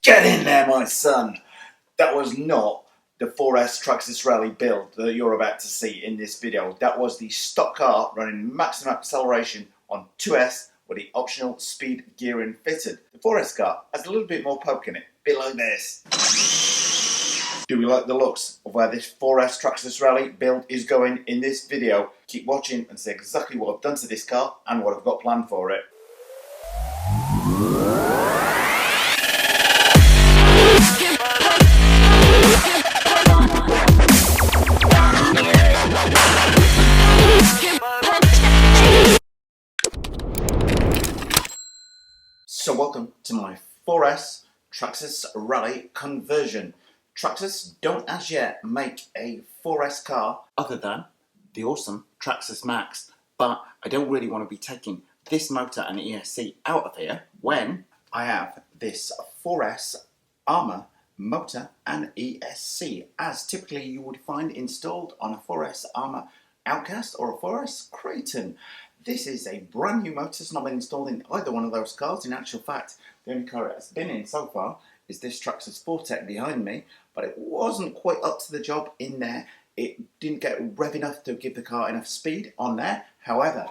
Get in there, my son! That was not the 4S Traxxas Rally build that you're about to see in this video. That was the stock car running maximum acceleration on 2S with the optional speed gearing fitted. The 4S car has a little bit more poke in it, a bit like this. Do we like the looks of where this 4S Traxxas Rally build is going in this video? Keep watching and see exactly what I've done to this car and what I've got planned for it. So welcome to my 4S Traxxas Rally conversion. Traxxas don't as yet make a 4S car other than the awesome Traxxas Max, but I don't really want to be taking this motor and ESC out of here when I have this 4S Armour motor and ESC, as typically you would find installed on a 4S Armour Outcast or a 4S Creighton. This is a brand new motor. It's not been installed in either one of those cars. In actual fact, the only car it has been in so far is this Traxxas Fortec behind me, but it wasn't quite up to the job in there. It didn't get rev enough to give the car enough speed on there. However,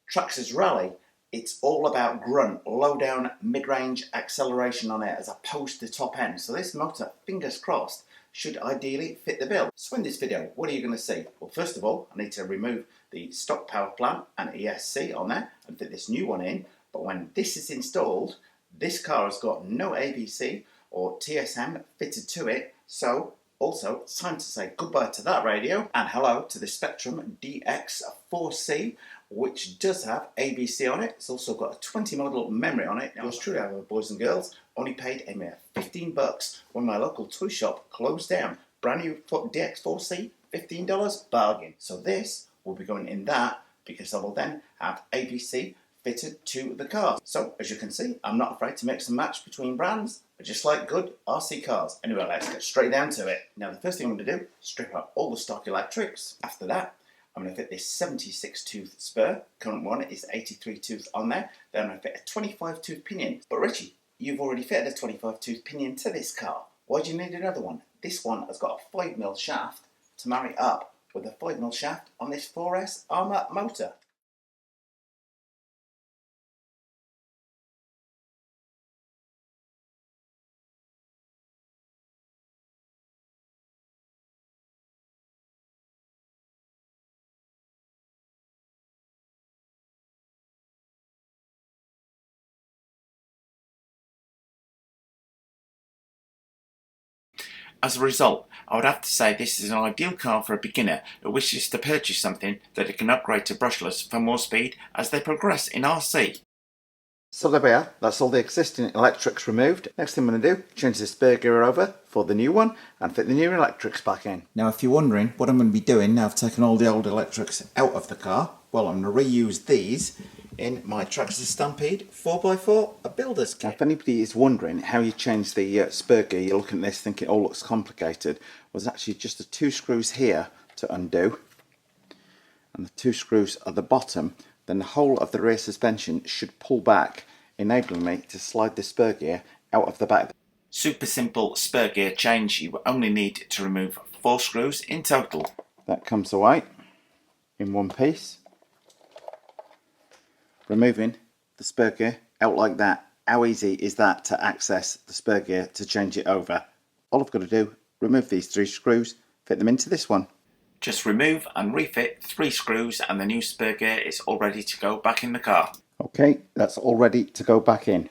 Traxxas Rally, it's all about grunt, low down, mid-range acceleration on it as opposed to top end. So this motor, fingers crossed, should ideally fit the bill. So in this video, what are you going to see? Well, first of all, I need to remove the stock power plant and ESC on there and fit this new one in. But when this is installed, this car has got no ABC or TSM fitted to it. So also, it's time to say goodbye to that radio and hello to the Spectrum DX4C, which does have ABC on it. It's also got a 20 model memory on it. Now, it's true, however, boys and girls, only paid a mere 15 bucks when my local toy shop closed down. Brand new DX4C, $15 bargain. So this will be going in that because I will then have ABC fitted to the car. So as you can see, I'm not afraid to mix and match between brands. I just like good RC cars. Anyway, let's get straight down to it. Now the first thing I'm going to do is strip out all the stock electrics. After that, I'm going to fit this 76 tooth spur. Current one is 83 tooth on there. Then I'm going to fit a 25 tooth pinion. But Richie, you've already fitted a 25 tooth pinion to this car. Why do you need another one? This one has got a 5mm shaft to marry up with a 5mm shaft on this 4S Armour motor. As a result, I would have to say this is an ideal car for a beginner who wishes to purchase something that it can upgrade to brushless for more speed as they progress in RC. So there we are, that's all the existing electrics removed. Next thing I'm going to do, change the spare gear over for the new one and fit the new electrics back in. Now if you're wondering what I'm going to be doing now I've taken all the old electrics out of the car, well I'm going to reuse these in my Traxxas Stampede 4x4 a builder's kit. Now, if anybody is wondering how you change the spur gear, you're looking at this thinking it all looks complicated. Well, there's actually just the 2 screws here to undo and the 2 screws at the bottom. Then the whole of the rear suspension should pull back, enabling me to slide the spur gear out of the back. Super simple spur gear change. You only need to remove 4 screws in total. That comes away in one piece. Removing the spur gear out like that. How easy is that to access the spur gear to change it over? All I've got to do, remove these 3 screws, fit them into this one. Just remove and refit 3 screws and the new spur gear is all ready to go back in the car. Okay, that's all ready to go back in.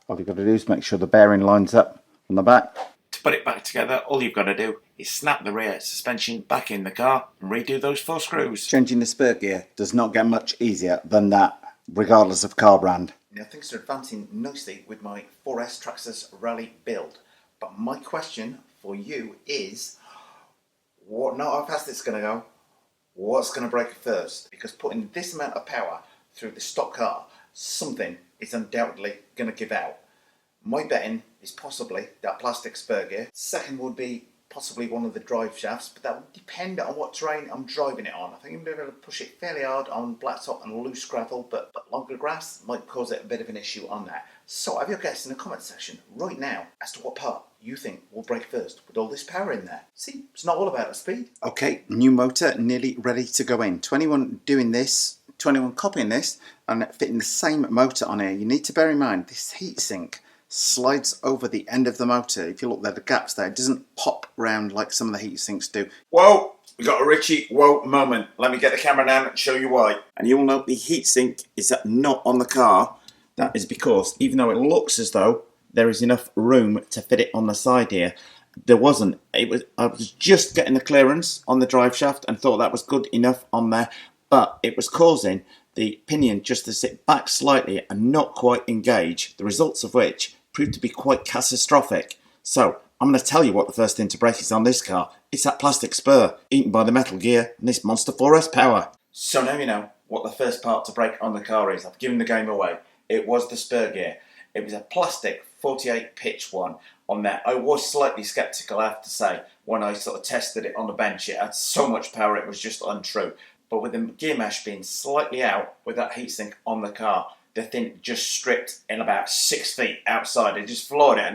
All you've got to do is make sure the bearing lines up on the back. To put it back together, all you've got to do is snap the rear suspension back in the car and redo those 4 screws. Changing the spur gear does not get much easier than that, regardless of car brand. Now things are advancing nicely with my 4S Traxxas Rally build. But my question for you is, not how fast it's going to go, what's going to break it first? Because putting this amount of power through the stock car, something is undoubtedly going to give out. My betting is possibly that plastic spur gear. Second would be possibly one of the drive shafts, but that would depend on what terrain I'm driving it on. I think I'm going to be able to push it fairly hard on blacktop and loose gravel, but longer grass might cause it a bit of an issue on that. So have your guess in the comment section right now as to what part you think will break first with all this power in there. See, it's not all about the speed. Okay, new motor nearly ready to go in. To anyone doing this, to anyone copying this and fitting the same motor on here, you need to bear in mind this heatsink slides over the end of the motor. If you look there, the gaps there, it doesn't pop round like some of the heat sinks do. Whoa, we got a Richie whoa moment. Let me get the camera down and show you why. And you'll note the heat sink is not on the car. That is because even though it looks as though there is enough room to fit it on the side here, there wasn't. I was just getting the clearance on the drive shaft and thought that was good enough on there, but it was causing the pinion just to sit back slightly and not quite engage, the results of which proved to be quite catastrophic. So I'm going to tell you what the first thing to break is on this car. It's that plastic spur eaten by the metal gear and this monster 4S power. So now you know what the first part to break on the car is. I've given the game away. It was the spur gear. It was a plastic 48 pitch one on there. I was slightly sceptical, I have to say, when I sort of tested it on the bench. It had so much power it was just untrue. But with the gear mesh being slightly out with that heatsink on the car, the thing just stripped in about 6 feet outside. It just floored it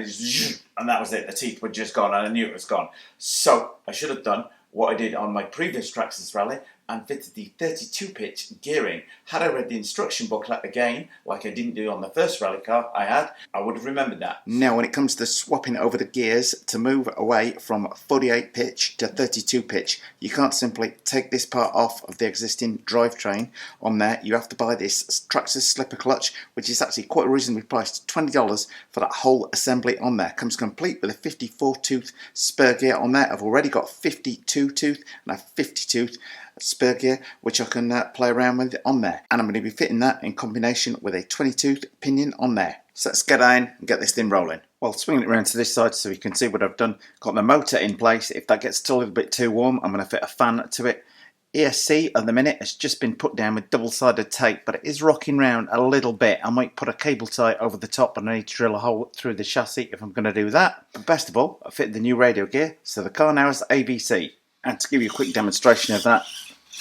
and that was it. The teeth were just gone and I knew it was gone. So I should have done what I did on my previous Traxxas rally and fitted the 32 pitch gearing. Had I read the instruction booklet again, like I didn't do on the first rally car I would have remembered that. Now when it comes to swapping over the gears to move away from 48 pitch to 32 pitch, you can't simply take this part off of the existing drivetrain on there. You have to buy this Traxxas slipper clutch, which is actually quite reasonably priced, $20 for that whole assembly on there. Comes complete with a 54 tooth spur gear on there. I've already got 52 tooth and a 50 tooth spur gear which I can play around with on there, and I'm going to be fitting that in combination with a 20 tooth pinion on there. So let's get in and get this thing rolling. Well, swinging it around to this side so you can see what I've done. Got the motor in place. If that gets a little bit too warm, I'm going to fit a fan to it. ESC at the minute has just been put down with double-sided tape, but it is rocking around a little bit. I might put a cable tie over the top and I need to drill a hole through the chassis if I'm going to do that. But best of all, I fitted the new radio gear, so the car now has ABC. And to give you a quick demonstration of that,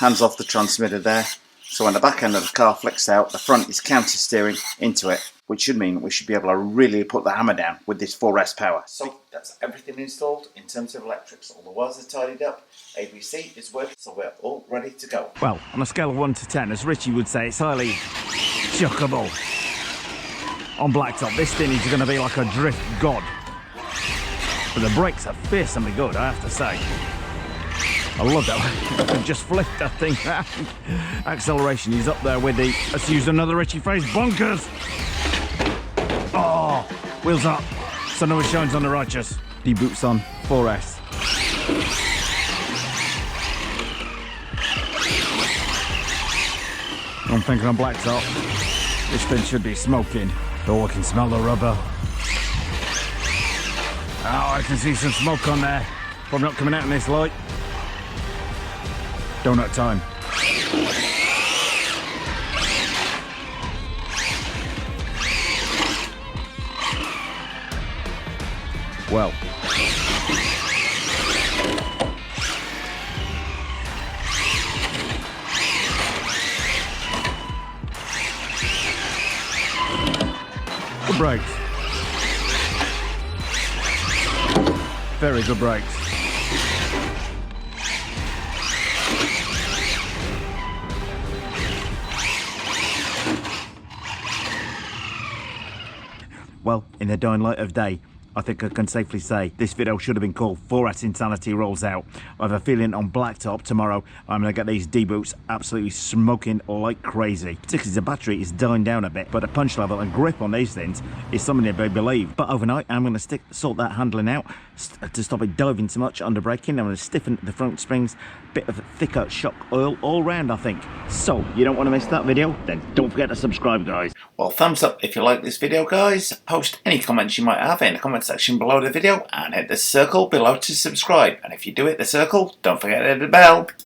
hands off the transmitter there. So when the back end of the car flicks out, the front is counter steering into it, which should mean we should be able to really put the hammer down with this 4S power. So that's everything installed in terms of electrics. All the wires are tidied up, ABC is working, so we're all ready to go. Well, on a scale of 1 to 10, as Richie would say, it's highly chuckable. On blacktop, this thing is going to be like a drift god. But the brakes are fearsomely good, I have to say. I love that. I just flipped that thing. Acceleration is up there with the, let's use another Richie phrase, bonkers. Oh, wheels up. Sun always shines on the righteous. D-boots on, 4S. I'm thinking on blacktop, this thing should be smoking. Oh, I can smell the rubber. Oh, I can see some smoke on there. Probably not coming out in this light. Donut time. Well. Good brakes. Very good brakes. Well, in the dying light of day, I think I can safely say this video should have been called 4S Insanity Rolls Out. I have a feeling on blacktop tomorrow I'm going to get these D-boots absolutely smoking like crazy. Particularly the battery is dying down a bit, but the punch level and grip on these things is something to be believed. But overnight I'm going to sort that handling out to stop it diving too much under braking. I'm going to stiffen the front springs, bit of thicker shock oil all round I think. So you don't want to miss that video, then don't forget to subscribe guys. Well, thumbs up if you like this video guys. Post any comments you might have in the comment section below the video and hit the circle below to subscribe. And if you do hit the circle, don't forget to hit the bell.